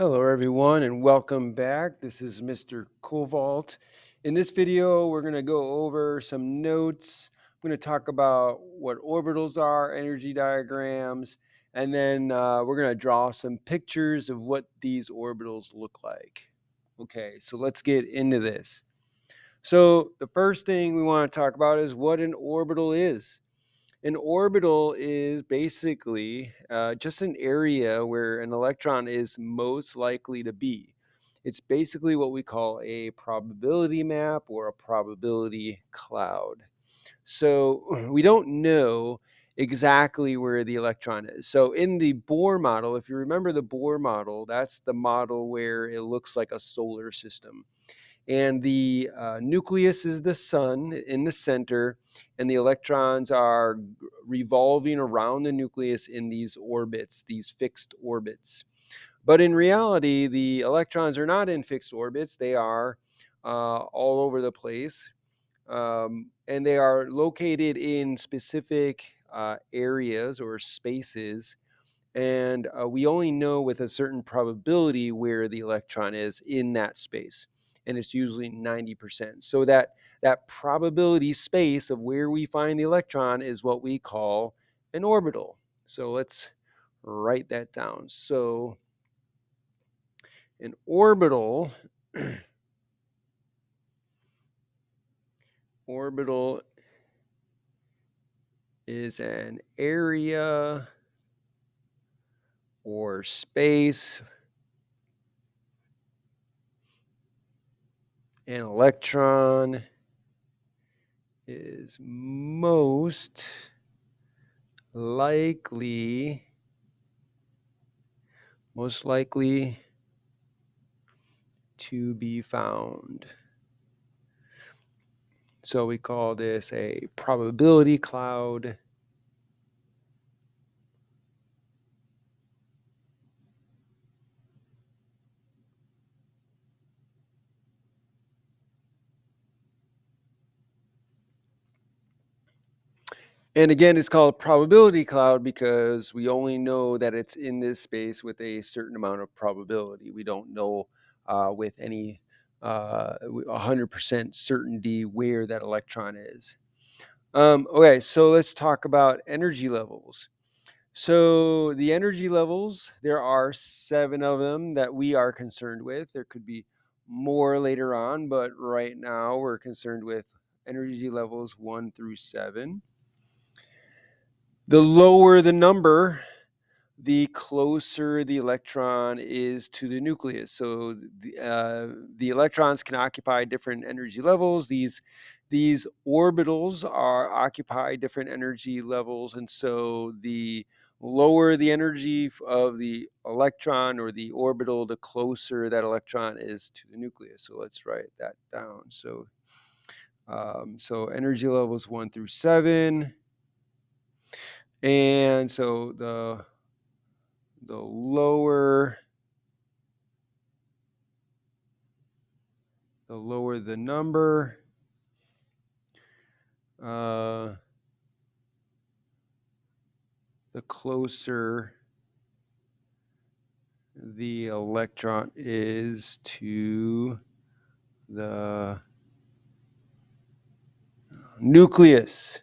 Hello everyone and welcome back. This is Mr. Cobalt. In this video, we're going to go over some notes. I'm going to talk about what orbitals are, energy diagrams, and then we're going to draw some pictures of what these orbitals look like. Okay, so let's get into this. So the first thing we want to talk about is what an orbital is. An orbital is basically just an area where an electron is most likely to be. It's basically what we call a probability map or a probability cloud. So we don't know exactly where the electron is. So in the Bohr model, if you remember the Bohr model, that's the model where it looks like a solar system. And the nucleus is the sun in the center, and the electrons are revolving around the nucleus in these orbits, these fixed orbits. But in reality, the electrons are not in fixed orbits. They are all over the place, and they are located in specific areas or spaces. And we only know with a certain probability where the electron is in that space, and it's usually 90%. So that probability space of where we find the electron is what we call an orbital. So let's write that down. So an orbital orbital is an area or space an electron is most likely to be found. So we call this a probability cloud. And again, it's called probability cloud because we only know that it's in this space with a certain amount of probability. We don't know with any 100% certainty where that electron is. Okay, so let's talk about energy levels. So the energy levels, there are 7 of them that we are concerned with. There could be more later on, but right now we're concerned with energy levels 1 through 7. The lower the number, the closer the electron is to the nucleus. So the electrons can occupy different energy levels. These orbitals occupy different energy levels, and so the lower the energy of the electron or the orbital, the closer that electron is to the nucleus. So let's write that down. So energy levels 1 through 7, and so the lower the number, the closer the electron is to the nucleus.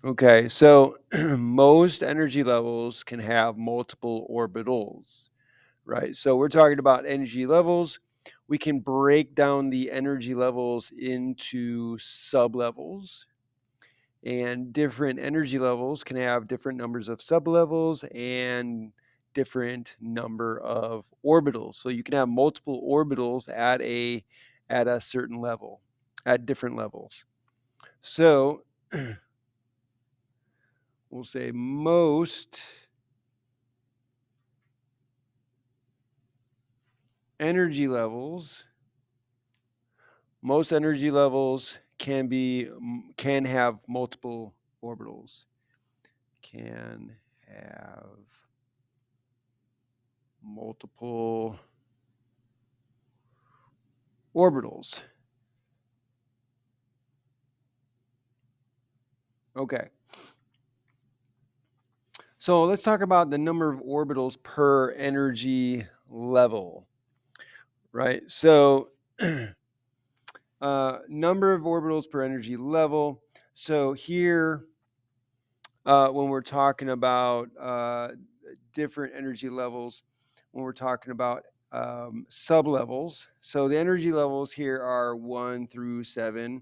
Okay, so most energy levels can have multiple orbitals, right? So we're talking about energy levels. We can break down the energy levels into sublevels, and different energy levels can have different numbers of sublevels and different number of orbitals. So you can have multiple orbitals at a certain level, at different levels. So we'll say most energy levels can have multiple orbitals. Can have multiple orbitals. Okay. So let's talk about the number of orbitals per energy level, right? So number of orbitals per energy level. So here, when we're talking about different energy levels, when we're talking about sublevels, so the energy levels here are 1 through 7.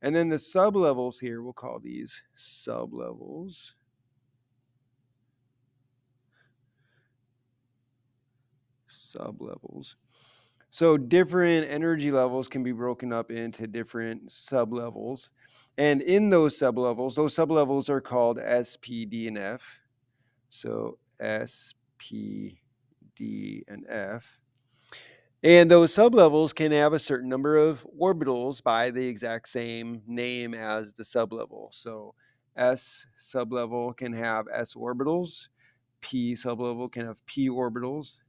And then the sublevels here, we'll call these sublevels. Sublevels. So different energy levels can be broken up into different sublevels. And in those sublevels are called S, P, D, and F. So S, P, D, and F. And those sublevels can have a certain number of orbitals by the exact same name as the sublevel. So S sublevel can have S orbitals, P sublevel can have P orbitals,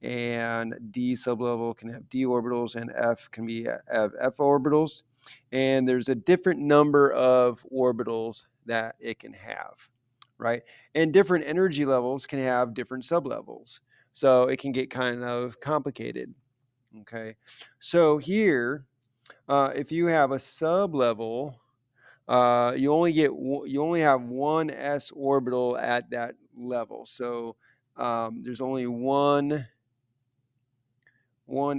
and D sublevel can have D orbitals, and F can have F orbitals. And there's a different number of orbitals that it can have, right? And different energy levels can have different sublevels. So it can get kind of complicated. Okay, so here, if you have a sublevel, you only have one s orbital at that level. So there's only one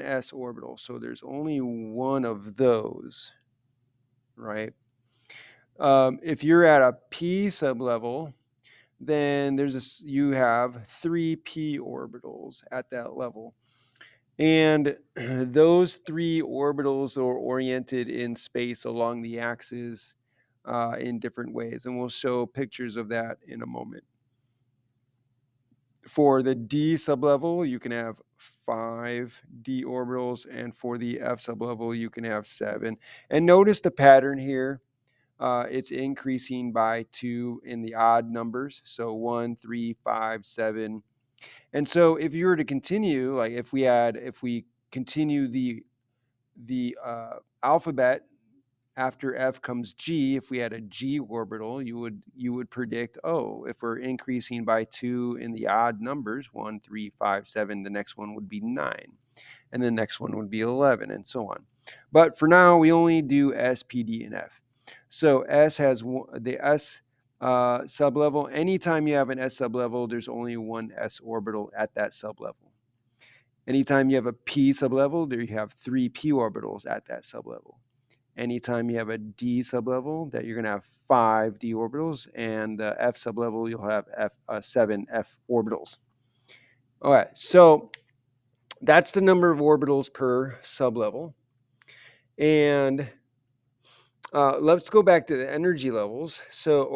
s orbital. So there's only one of those, right? If you're at a p sublevel, then you have 3 p orbitals at that level. And those 3 orbitals are oriented in space along the axis in different ways. And we'll show pictures of that in a moment. For the D sublevel, you can have 5 d orbitals. And for the F sublevel, you can have 7. And notice the pattern here. It's increasing by 2 in the odd numbers. So 1, 3, 5, 7. And so if you were to continue, like if we continue the alphabet, after F comes G, if we had a G orbital, you would predict, oh, if we're increasing by 2 in the odd numbers, 1, 3, 5, 7, the next one would be 9. And the next one would be 11, and so on. But for now, we only do S, P, D, and F. So S has the S sublevel. Anytime you have an S sublevel, there's only one S orbital at that sublevel. Anytime you have a P sublevel, there you have 3 P orbitals at that sublevel. Anytime you have a D sublevel, that you're going to have 5 D orbitals, and the F sublevel, you'll have 7 F orbitals. All right, so that's the number of orbitals per sublevel. And let's go back to the energy levels. So,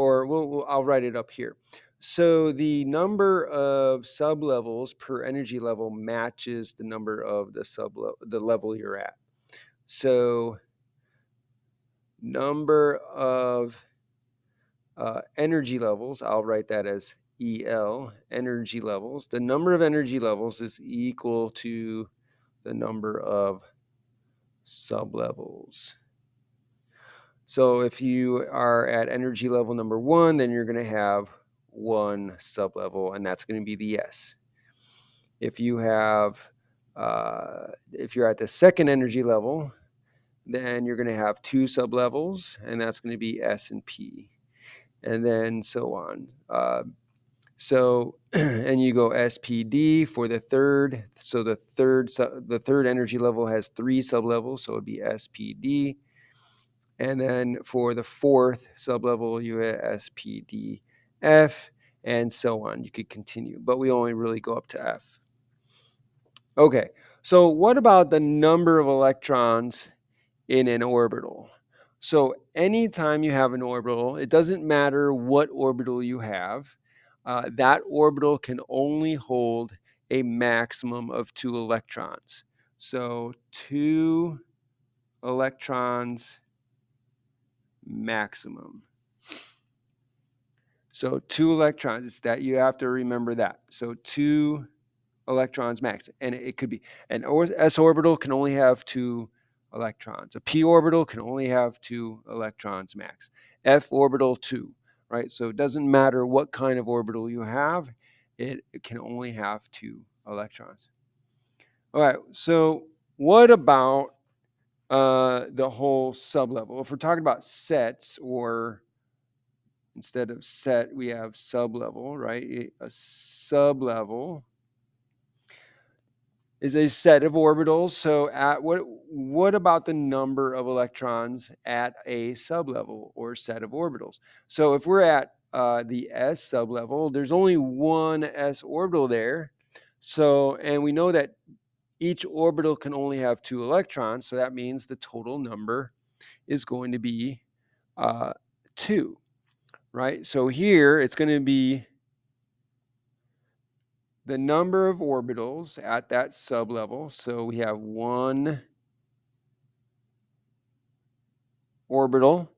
I'll write it up here. So the number of sublevels per energy level matches the number of the level you're at. So number of energy levels, I'll write that as EL, energy levels. The number of energy levels is equal to the number of sublevels. So if you are at energy level number 1, then you're going to have 1 sublevel, and that's going to be the S. If you have, if you're at the second energy level, then you're going to have 2 sublevels, and that's going to be S and P, and then so on. And you go SPD for the third. So the third energy level has 3 sublevels, so it'd be SPD. And then for the fourth sublevel, you have SPDF, and so on. You could continue, but we only really go up to F. Okay, so what about the number of electrons in an orbital? So anytime you have an orbital, it doesn't matter what orbital you have, that orbital can only hold a maximum of 2 electrons. So 2 electrons maximum. So 2 electrons, it's that you have to remember that. So 2 electrons max. And it could be an S orbital can only have 2 electrons. A P orbital can only have 2 electrons max. F orbital 2. right? So it doesn't matter what kind of orbital you have, it can only have 2 electrons. All right, so what about the whole sublevel? If we're talking about sets, or instead of set, we have sublevel, right? A sublevel is a set of orbitals. So at what about the number of electrons at a sublevel or set of orbitals? So if we're at the s sublevel, there's only one s orbital there. So, and we know that each orbital can only have 2 electrons. So that means the total number is going to be 2, right? So here it's going to be the number of orbitals at that sublevel. So we have 1 orbital.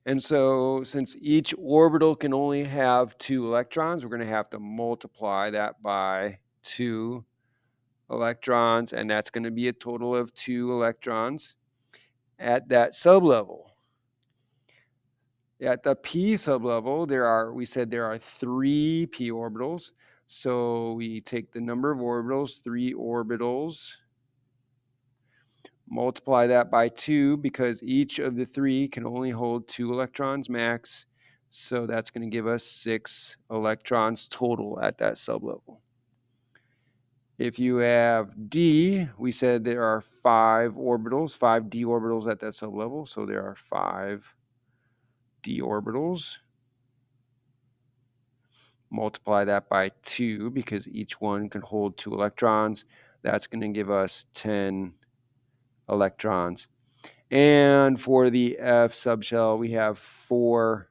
And so since each orbital can only have 2 electrons, we're going to have to multiply that by 2 electrons, and that's going to be a total of 2 electrons at that sublevel. At the p sublevel, we said there are 3 p orbitals. So we take the number of orbitals, 3 orbitals, multiply that by 2 because each of the 3 can only hold 2 electrons max. So that's going to give us 6 electrons total at that sublevel. If you have d, we said there are 5 orbitals, 5 d orbitals at that sublevel. So there are 5 d orbitals. Multiply that by 2 because each one can hold 2 electrons. That's going to give us 10 electrons. And for the F subshell, we have 7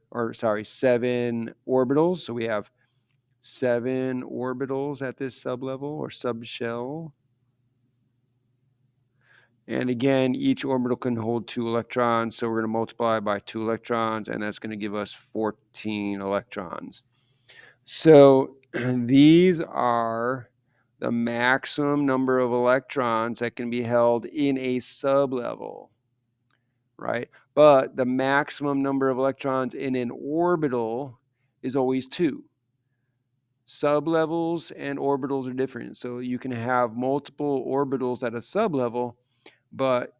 orbitals. So we have 7 orbitals at this sublevel or subshell. And again, each orbital can hold 2 electrons. So we're going to multiply by 2 electrons, and that's going to give us 14 electrons. So these are the maximum number of electrons that can be held in a sublevel, right? But the maximum number of electrons in an orbital is always 2. Sublevels and orbitals are different. So you can have multiple orbitals at a sublevel, but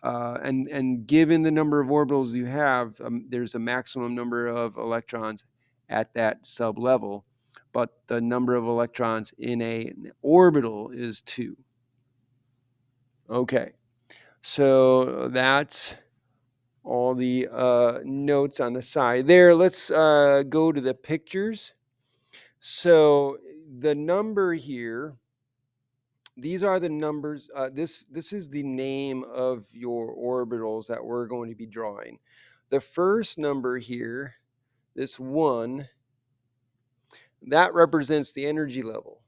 and given the number of orbitals you have, there's a maximum number of electrons at that sublevel, but the number of electrons in an orbital is 2. Okay, so that's all the notes on the side there. Let's go to the pictures. So the number here, these are the numbers. This is the name of your orbitals that we're going to be drawing. The first number here, this 1, that represents the energy level.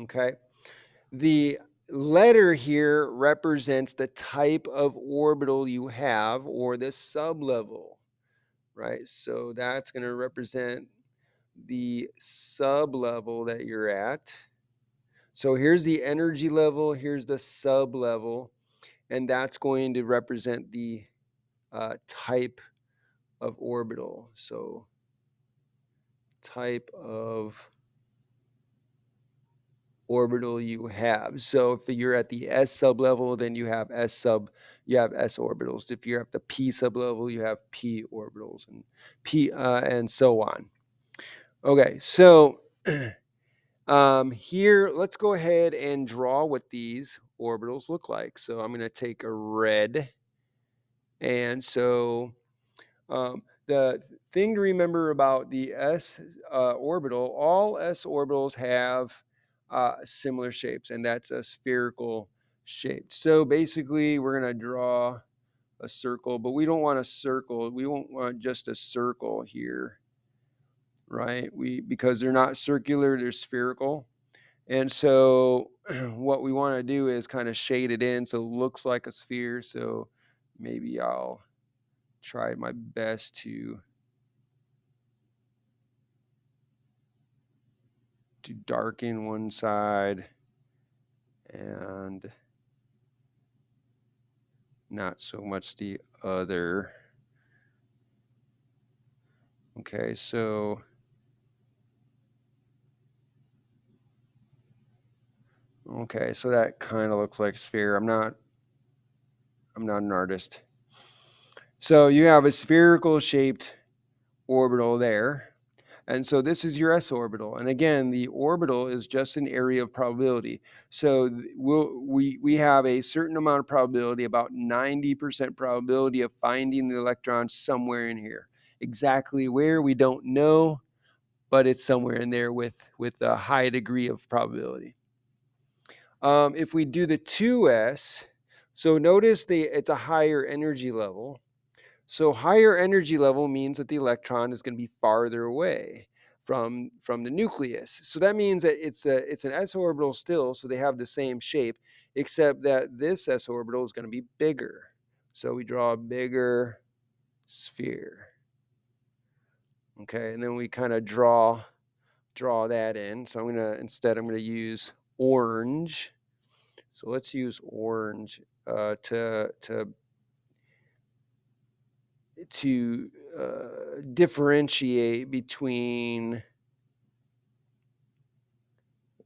Okay. The letter here represents the type of orbital you have, or the sublevel, right? So that's going to represent the sublevel that you're at. So here's the energy level, here's the sublevel, and that's going to represent the type of orbital. So type of orbital you have. So if you're at the s sublevel, then you have s orbitals. If you're at the p sublevel, you have p orbitals, and and so on. Okay, so here, let's go ahead and draw what these orbitals look like. So I'm going to take a red, and so the thing to remember about the s orbital, all s orbitals have similar shapes, and that's a spherical shape. So basically, we're going to draw a circle, but we don't want a circle. We won't want just a circle here, right? Because they're not circular, they're spherical. And so what we want to do is kind of shade it in so it looks like a sphere. So maybe I'll try my best to darken one side and not so much the other. Okay, so that kind of looks like a sphere. I'm not an artist. So you have a spherical shaped orbital there. And so this is your s orbital. And again, the orbital is just an area of probability. So we have a certain amount of probability, about 90% probability of finding the electron somewhere in here. Exactly where, we don't know, but it's somewhere in there with a high degree of probability. If we do the 2s, so notice it's a higher energy level. So higher energy level means that the electron is going to be farther away from the nucleus. So that means that it's an s orbital still, so they have the same shape, except that this s orbital is going to be bigger. So we draw a bigger sphere. Okay, and then we kind of draw that in. So I'm going to use orange. So let's use orange to differentiate between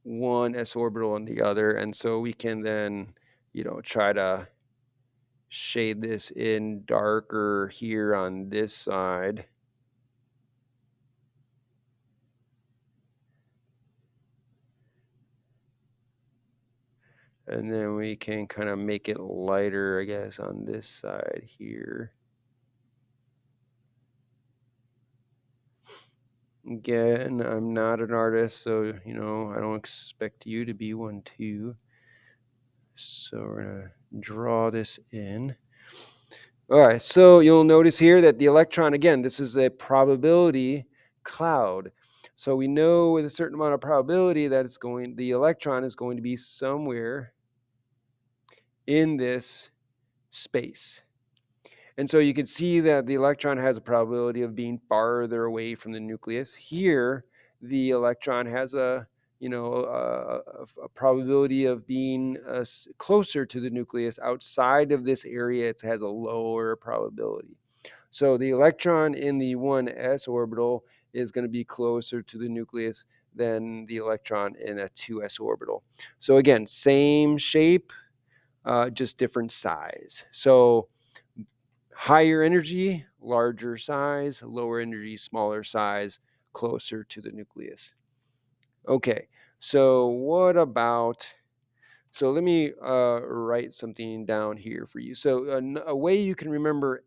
one s orbital and the other. And so we can then, try to shade this in darker here on this side. And then we can kind of make it lighter, I guess, on this side here. Again, I'm not an artist, so, I don't expect you to be one too. So we're going to draw this in. All right, so you'll notice here that the electron, again, this is a probability cloud. So we know with a certain amount of probability that the electron is going to be somewhere in this space. And so you can see that the electron has a probability of being farther away from the nucleus. Here, the electron has a probability of being closer to the nucleus. Outside of this area, it has a lower probability. So the electron in the 1s orbital is going to be closer to the nucleus than the electron in a 2s orbital. So again, same shape, just different size. So higher energy, larger size; lower energy, smaller size, closer to the nucleus. Okay, so what about, so let me write something down here for you. So a way you can remember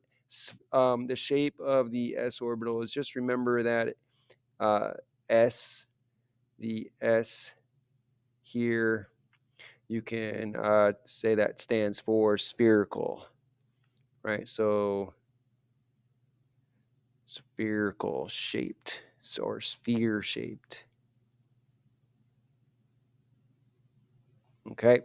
the shape of the s orbital is just remember that s, the s here, you can say that stands for spherical, right? So spherical shaped, or sphere shaped. Okay.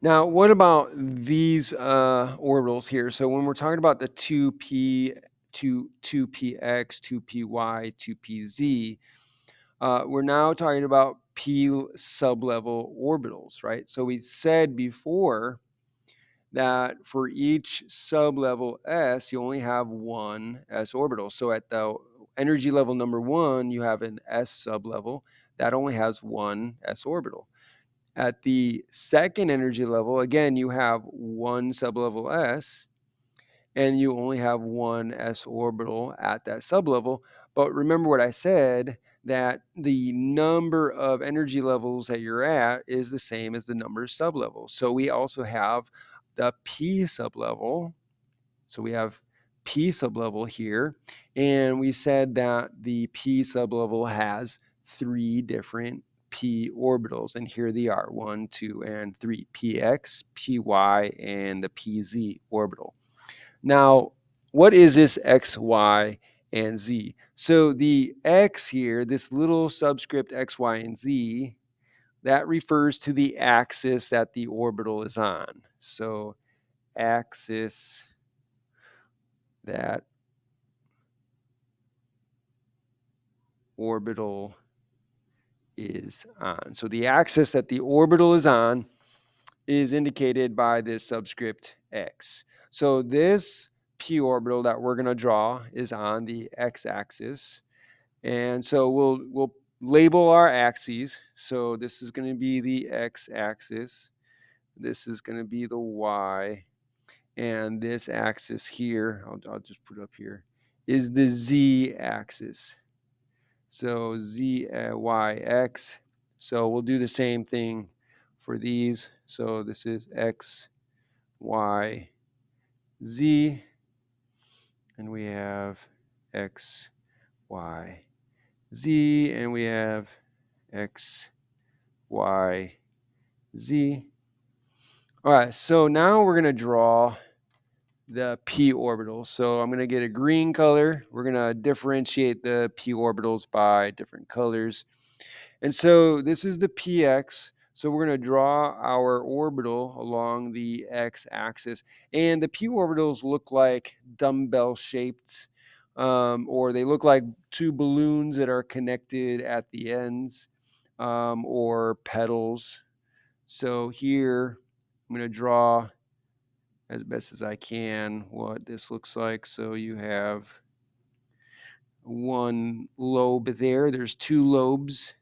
Now, what about these orbitals here? So when we're talking about the 2p, 2px, 2py, 2pz, we're now talking about p sublevel orbitals, right? So we said before that for each sublevel s, you only have one s orbital. So at the energy level number 1, you have an s sublevel that only has one s orbital. At the second energy level, again, you have one sublevel s, and you only have one s orbital at that sublevel. But remember what I said, that the number of energy levels that you're at is the same as the number of sublevels. So we also have the p sublevel. So we have p sublevel here, and we said that the p sublevel has 3 different p orbitals, and here they are: 1, 2, and 3: px, py, and the pz orbital. Now, what is this x, y, and z? So the x here, this little subscript x, y, and z, that refers to the axis that the orbital is on. So axis that orbital is on. So the axis that the orbital is on is indicated by this subscript X. So this p orbital that we're going to draw is on the x-axis. And so we'll label our axes. So this is going to be the x-axis. This is going to be the y. And this axis here, I'll just put it up here, is the z-axis. So z, y, x. So we'll do the same thing for these. So this is x, y, z. And we have x, y, z. And we have x, y, z. All right, so now we're going to draw the p orbitals. So I'm going to get a green color. We're going to differentiate the p orbitals by different colors. And so this is the px. So we're going to draw our orbital along the x-axis. And the p orbitals look like dumbbell shaped, or they look like two balloons that are connected at the ends, or petals. So here I'm going to draw as best as I can what this looks like. So you have one lobe there. There's two lobes,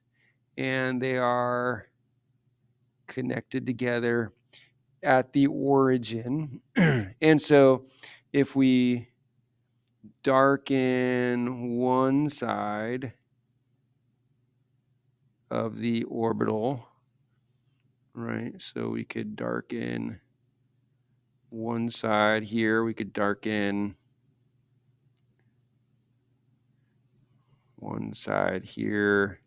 and they are connected together at the origin. And so if we darken one side of the orbital, right? So we could darken one side here. We could darken one side here,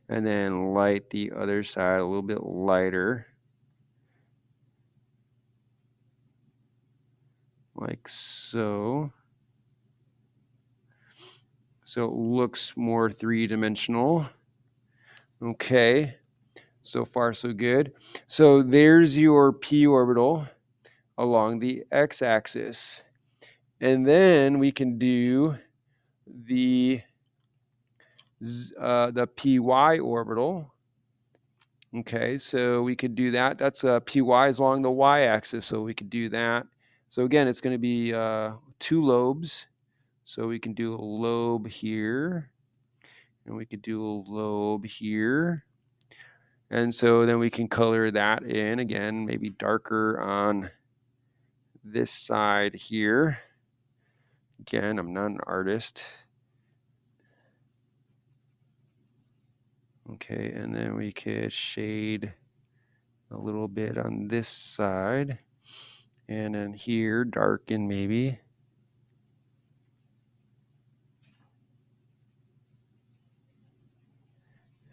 and then light the other side a little bit lighter, like so. So it looks more three-dimensional. Okay, so far so good. So there's your p orbital along the x-axis. And then we can do the py orbital. Okay, so we could do that. That's py is along the y-axis, so we could do that. So again, it's going to be two lobes. So we can do a lobe here, and we could do a lobe here. And so then we can color that in again, maybe darker on this side here. Again, I'm not an artist. Okay, and then we could shade a little bit on this side. And then here, darken maybe.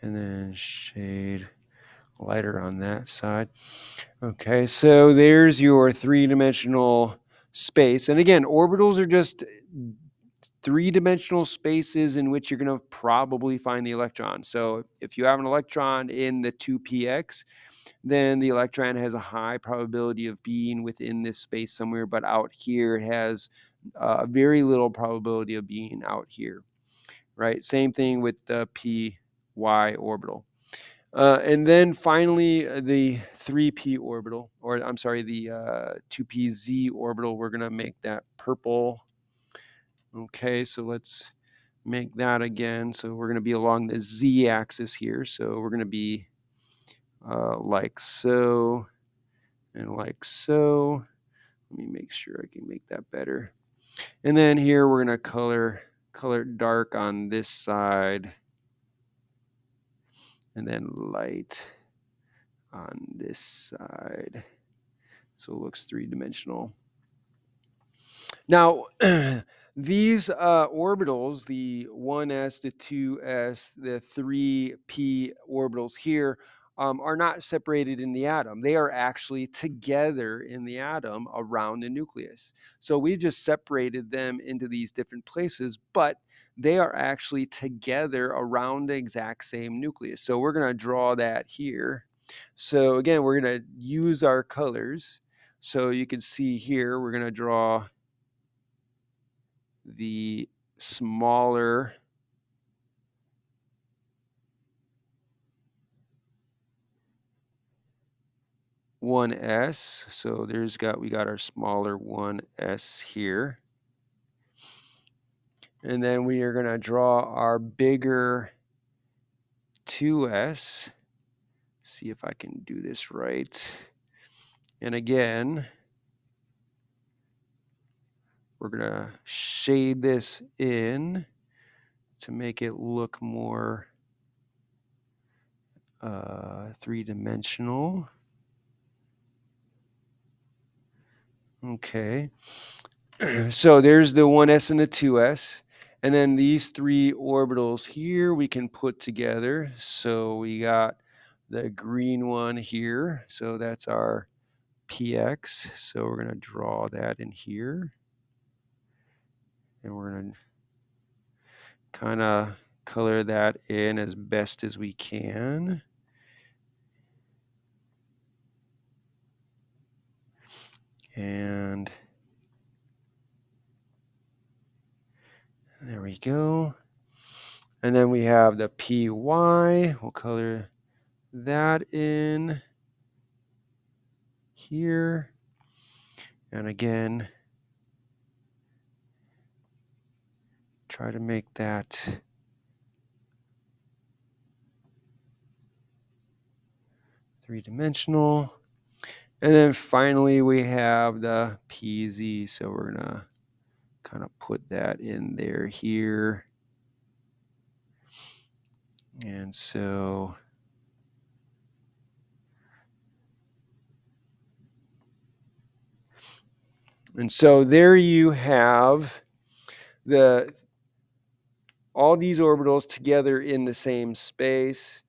And then shade lighter on that side. Okay, so there's your three-dimensional space. And again, orbitals are just three-dimensional spaces in which you're going to probably find the electron. So if you have an electron in the 2px, then the electron has a high probability of being within this space somewhere, but out here it has very little probability of being out here, right? Same thing with the py orbital. And then finally, the 3p orbital, or I'm sorry, the 2pz orbital, we're going to make that purple. Okay, so let's make that again. So we're going to be along the z-axis here. So we're going to be like so and like so. Let me make sure I can make that better. And then here we're going to color dark on this side, and then light on this side. So it looks three-dimensional. Now, these orbitals, the 1s, the 2s, the 3p orbitals here, are not separated in the atom. They are actually together in the atom around the nucleus. So we just separated them into these different places, but they are actually together around the exact same nucleus. So we're going to draw that here. So again, we're going to use our colors. So you can see here, we're going to draw the smaller 1s. So we got our smaller 1s here. And then we are going to draw our bigger 2s. See if I can do this right. And again, we're going to shade this in to make it look more three-dimensional. Okay. So there's the 1s and the 2s. And then these three orbitals here we can put together. So we got the green one here. So that's our px. So we're going to draw that in here. And we're going to kind of color that in as best as we can. And there we go. And then we have the py. We'll color that in here. And again, try to make that three-dimensional. And then finally we have the pz. So we're going to kind of put that in there here. And so there you have all these orbitals together in the same space.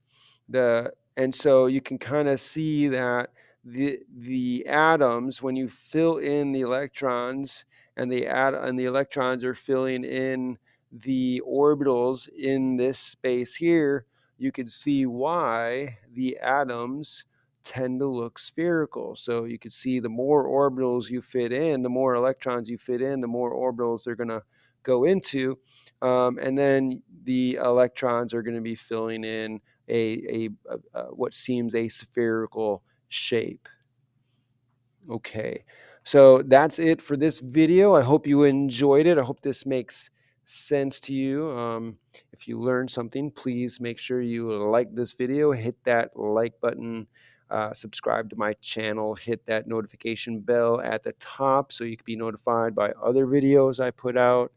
And so you can kind of see that the atoms, when you fill in the electrons, and the electrons are filling in the orbitals in this space here, you can see why the atoms tend to look spherical. So you can see the more orbitals you fit in, the more electrons you fit in, the more orbitals they're going to go into. And then the electrons are going to be filling in what seems a spherical shape. Okay, so that's it for this video. I hope you enjoyed it. I hope this makes sense to you. If you learned something, please make sure you like this video, hit that like button, subscribe to my channel, hit that notification bell at the top so you can be notified by other videos I put out.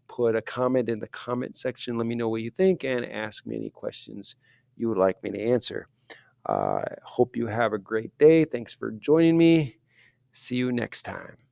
Put a comment in the comment section. Let me know what you think and ask me any questions you would like me to answer. Hope you have a great day. Thanks for joining me. See you next time.